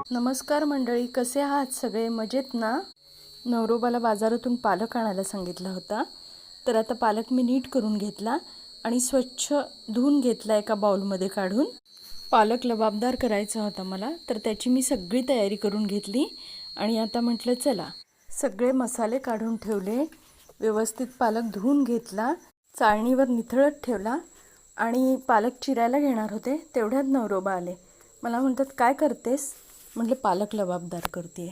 नमस्कार मंडळी, कसे आहात सगळे? मजेत ना? नवरोबाला बाजारातून पालक आणायला सांगितला होता, तर आता पालक मी नीट करून घेतला आणि स्वच्छ धुवून घेतला एका बाउलमध्ये काढून. पालक लबाबदार करायचा होता मला, तर त्याची मी सगळी तयारी करून घेतली आणि आता म्हटलं चला सगळे मसाले काढून ठेवले, व्यवस्थित पालक धुवून घेतला, चाळणीवर निथळत ठेवला आणि पालक चिरायला घेणार होते, तेवढ्यात नवरोबा आले. मला म्हणतात काय करतेस? म्हटलं पालक लबाबदार करते.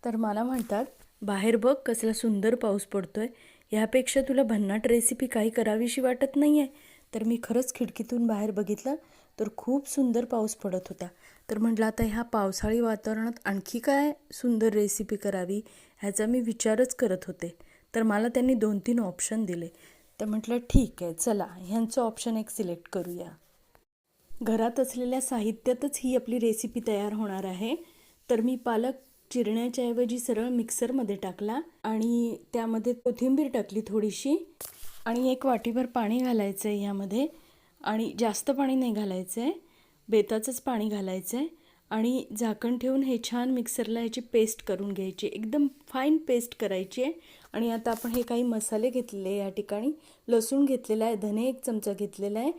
तर मला म्हणतात बाहेर बघ कसला सुंदर पाऊस पडतोय, ह्यापेक्षा तुला भन्नाट रेसिपी काही करावीशी वाटत नाही आहे. तर मी खरंच खिडकीतून बाहेर बघितलं तर खूप सुंदर पाऊस पडत होता. तर म्हटलं आता ह्या पावसाळी वातावरणात आणखी काय सुंदर रेसिपी करावी ह्याचा मी विचारच करत होते. तर मला त्यांनी 2-3 ऑप्शन दिले. तर म्हटलं ठीक आहे, चला ह्यांचं ऑप्शन एक सिलेक्ट करूया. घरात असलेल्या साहित्यातच ही आपली रेसिपी तयार होणार आहे. तर मी पालक चिरण्याच्या ऐवजी सरळ मिक्सरमध्ये टाकला आणि त्यामध्ये कोथिंबीर टाकली थोडीशी आणि 1 वाटीभर पाणी घालायचं आहे ह्यामध्ये. आणि जास्त पाणी नाही घालायचं आहे, बेताचंच पाणी घालायचं आहे आणि झाकण ठेवून हे छान मिक्सरला ह्याची पेस्ट करून घ्यायची, एकदम फाईन पेस्ट करायची आहे. आणि आता आपण हे काही मसाले घेतलेले या ठिकाणी. लसूण घेतलेला आहे, धने 1 चमचा घेतलेला आहे,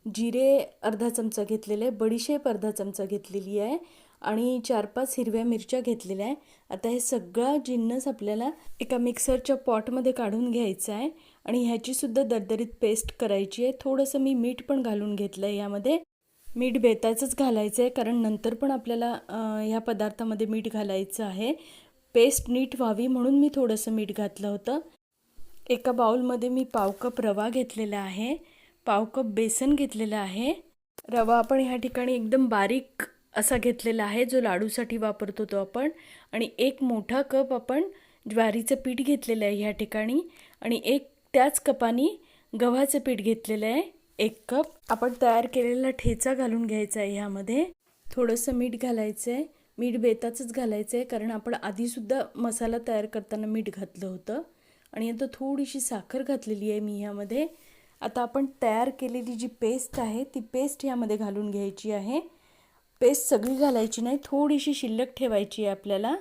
जिरे अर्धा चमचा घेतलेले आहे, बडीशेप अर्धा चमचा घेतलेली आहे आणि 4-5 हिरव्या मिरच्या घेतलेल्या आहे. आता हे सगळा जिन्नस आपल्याला एका मिक्सरच्या पॉटमध्ये काढून घ्यायचा आहे आणि ह्याचीसुद्धा दरदरीत पेस्ट करायची आहे. थोडंसं मी मीठ पण घालून घेतलं आहे यामध्ये. मीठ बेताचंच घालायचं आहे कारण नंतर पण आपल्याला ह्या पदार्थामध्ये मीठ घालायचं आहे. पेस्ट नीट व्हावी म्हणून मी थोडंसं मीठ घातलं होतं. एका बाउलमध्ये मी पाव कप रवा घेतलेला आहे, पाव कप बेसन घेतलेलं आहे. रवा आपण ह्या ठिकाणी एकदम बारीक असा घेतलेला आहे, जो लाडूसाठी वापरतो तो आपण. आणि 1 मोठा कप आपण ज्वारीचं पीठ घेतलेलं आहे ह्या ठिकाणी आणि त्याच कपाने गव्हाचं पीठ घेतलेलं आहे 1 कप. आपण तयार केलेला ठेचा घालून घ्यायचा आहे ह्यामध्ये. थोडंसं मीठ घालायचं आहे, मीठ बेताचंच घालायचं आहे कारण आपण आधीसुद्धा मसाला तयार करताना मीठ घातलं होतं. आणि आता थोडीशी साखर घातलेली आहे मी ह्यामध्ये. आता आपण तयार केलेली जी पेस्ट आहे ती पेस्ट ह्यामध्ये घालून घ्यायची आहे. पेस्ट सगळी घालायची नाही, थोडीशी शिल्लक ठेवायची आहे आपल्याला.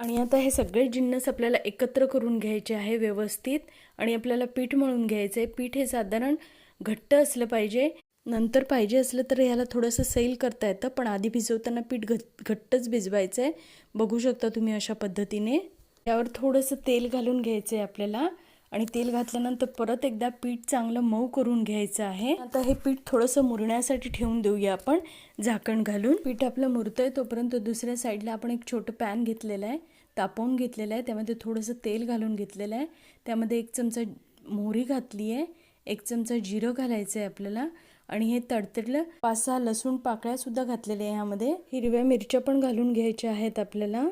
आणि आता हे सगळे जिन्नस आपल्याला एकत्र करून घ्यायचे आहे व्यवस्थित आणि आपल्याला पीठ मळून घ्यायचं आहे. पीठ हे साधारण घट्ट असलं पाहिजे. नंतर पाहिजे असलं तर ह्याला थोडंसं सैल करता येतं, पण आधी भिजवताना पीठ घट्टच भिजवायचं आहे. बघू शकता तुम्ही अशा पद्धतीने. यावर थोडंसं तेल घालून घ्यायचं आहे आपल्याला आणि तेल घातल्यानंतर परत एकदा पीठ चांगलं मऊ करून घ्यायचं आहे. आता हे पीठ थोडंसं मुरण्यासाठी ठेवून देऊया आपण झाकण घालून. पीठ आपलं मुरतंय तोपर्यंत दुसऱ्या साईडला आपण एक छोटं पॅन घेतलेलं आहे, तापवून घेतलेलं आहे, त्यामध्ये थोडंसं तेल घालून घेतलेलं आहे. त्यामध्ये 1 चमचा मोहरी घातली आहे, 1 चमचा जिरं घालायचं आहे आपल्याला आणि हे तडतडलं 5-6 लसूण पाकळ्यासुद्धा घातलेल्या आहे ह्यामध्ये. हिरव्या मिरच्या पण घालून घ्यायच्या आहेत आपल्याला.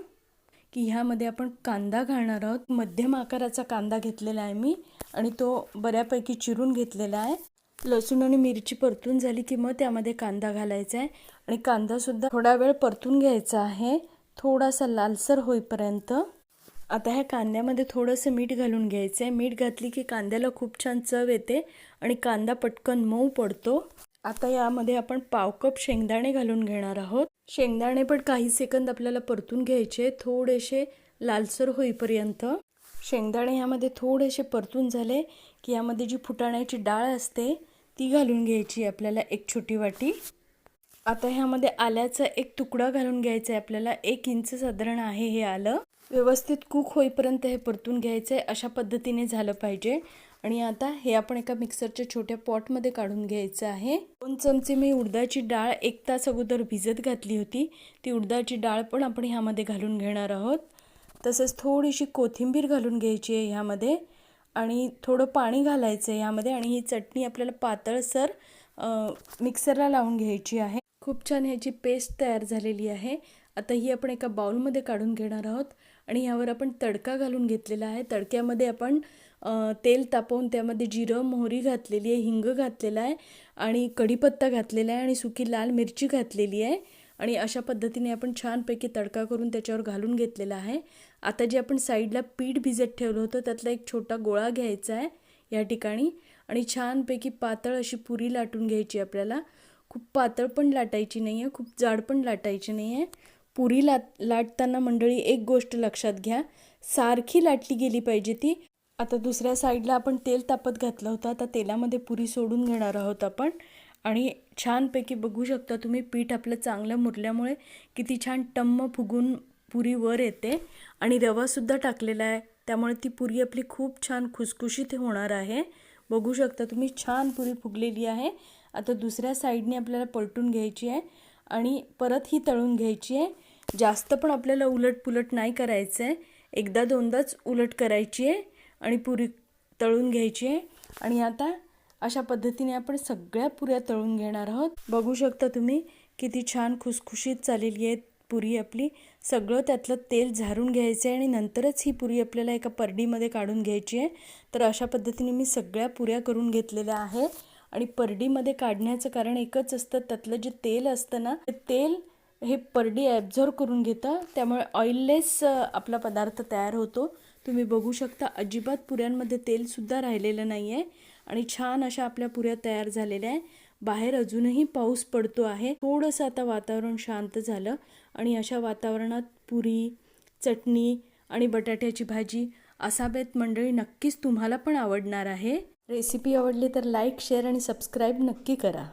की ह्यामध्ये आपण कांदा घालणार आहोत. मध्यम आकाराचा कांदा घेतलेला आहे मी आणि तो बऱ्यापैकी चिरून घेतलेला आहे. लसूण आणि मिरची परतून झाली की मग त्यामध्ये कांदा घालायचा आहे आणि कांदासुद्धा थोडा वेळ परतून घ्यायचा आहे, थोडासा लालसर होईपर्यंत. आता ह्या कांद्यामध्ये थोडंसं मीठ घालून घ्यायचं आहे. मीठ घातली की कांद्याला खूप छान चव येते आणि कांदा पटकन मऊ पडतो. आता यामध्ये आपण पाव कप शेंगदाणे घालून घेणार आहोत. शेंगदाणे पण काही सेकंद आपल्याला परतून घ्यायचे, थोडेसे लालसर होईपर्यंत. शेंगदाणे ह्यामध्ये थोडेसे परतून झाले की यामध्ये जी फुटाण्याची डाळ असते ती घालून घ्यायची आपल्याला 1 छोटी वाटी. आता ह्यामध्ये आल्याचा 1 तुकडा घालून घ्यायचा आहे आपल्याला. 1 इंच साधारण आहे हे आलं. व्यवस्थित कुक होईपर्यंत हे परतून घ्यायचं आहे, अशा पद्धतीने झालं पाहिजे. आणि आता हे आपण एका मिक्सरच्या छोट्या पॉटमध्ये काढून घ्यायचं आहे. 2 चमचे मी उडदाची डाळ 1 तास अगोदर भिजत घातली होती, ती उडदाची डाळ पण आपण ह्यामध्ये घालून घेणार आहोत. तसेच थोडीशी कोथिंबीर घालून घ्यायची आहे ह्यामध्ये आणि थोडं पाणी घालायचं आहे ह्यामध्ये. आणि ही चटणी आपल्याला पातळसर मिक्सरला लावून घ्यायची आहे. खूप छान ह्याची पेस्ट तयार झालेली आहे. आता ही आपण एका बाउलमध्ये काढून घेणार आहोत आणि ह्यावर आपण तडका घालून घेतलेला आहे. तडक्यामध्ये आपण तेल तापवून त्यामध्ये जिरं मोहरी घातलेली आहे, हिंग घातलेला आहे आणि कढीपत्ता घातलेला आहे आणि सुकी लाल मिरची घातलेली आहे. आणि अशा पद्धतीने आपण छानपैकी तडका करून त्याच्यावर घालून घेतलेला आहे. आता जे आपण साईडला पीठ भिजत ठेवलं होतं त्यातला एक छोटा गोळा घ्यायचा आहे या ठिकाणी आणि छानपैकी पातळ अशी पुरी लाटून घ्यायची आपल्याला. खूप पातळ पण लाटायची नाही आहे, खूप जाड पण लाटायची नाही आहे. पुरी लाटताना मंडळी एक गोष्ट लक्षात घ्या, सारखी लाटली गेली पाहिजे ती. आता दुसऱ्या साईडला आपण तेल तापत घातलं होतं. आता तेलामध्ये पुरी सोडून घेणार आहोत आपण आणि छानपैकी बघू शकता तुम्ही पीठ आपलं चांगलं मुरल्यामुळे किती छान टम्म फुगून पुरी वर येते आणि रवासुद्धा टाकलेला आहे, त्यामुळे ती पुरी आपली खूप छान खुसखुशीत होणार आहे. बघू शकता तुम्ही छान पुरी फुगलेली आहे. आता दुसऱ्या साईडने आपल्याला पलटून घ्यायची आहे आणि परत ही तळून घ्यायची आहे. जास्त पण आपल्याला उलटपुलट नाही करायचं आहे, एकदा दोनदाच उलट करायची आहे आणि पुरी तळून घ्यायची आहे. आणि आता अशा पद्धतीने आपण सगळ्या पुऱ्या तळून घेणार आहोत. बघू शकता तुम्ही किती छान खुसखुशीत झालेली आहे पुरी आपली. सगळं त्यातलं तेल झारून घ्यायचं आहे आणि नंतरच ही पुरी आपल्याला एका परडीमध्ये काढून घ्यायची आहे. तर अशा पद्धतीने मी सगळ्या पुऱ्या करून घेतलेल्या आहे आणि परडीमध्ये काढण्याचं कारण एकच असतं, त्यातलं जे तेल असतं ना, ते तेल हे परडी ॲब्झॉर्व करून घेतं, त्यामुळे ऑइललेस आपला पदार्थ तयार होतो. तुम्ही बघू शकता अजिबात पुऱ्यांमध्ये तेलसुद्धा राहिलेलं नाही आहे आणि छान अशा आपल्या पुऱ्या तयार झालेल्या आहे. बाहेर अजूनही पाऊस पडतो आहे. थोडंसं आता वातावरण शांत झालं आणि अशा वातावरणात पुरी, चटणी आणि बटाट्याची भाजी असा बेत मंडळी नक्कीच तुम्हाला पण आवडणार आहे. रेसिपी आवडली तर लाईक, शेअर आणि सबस्क्राईब नक्की करा.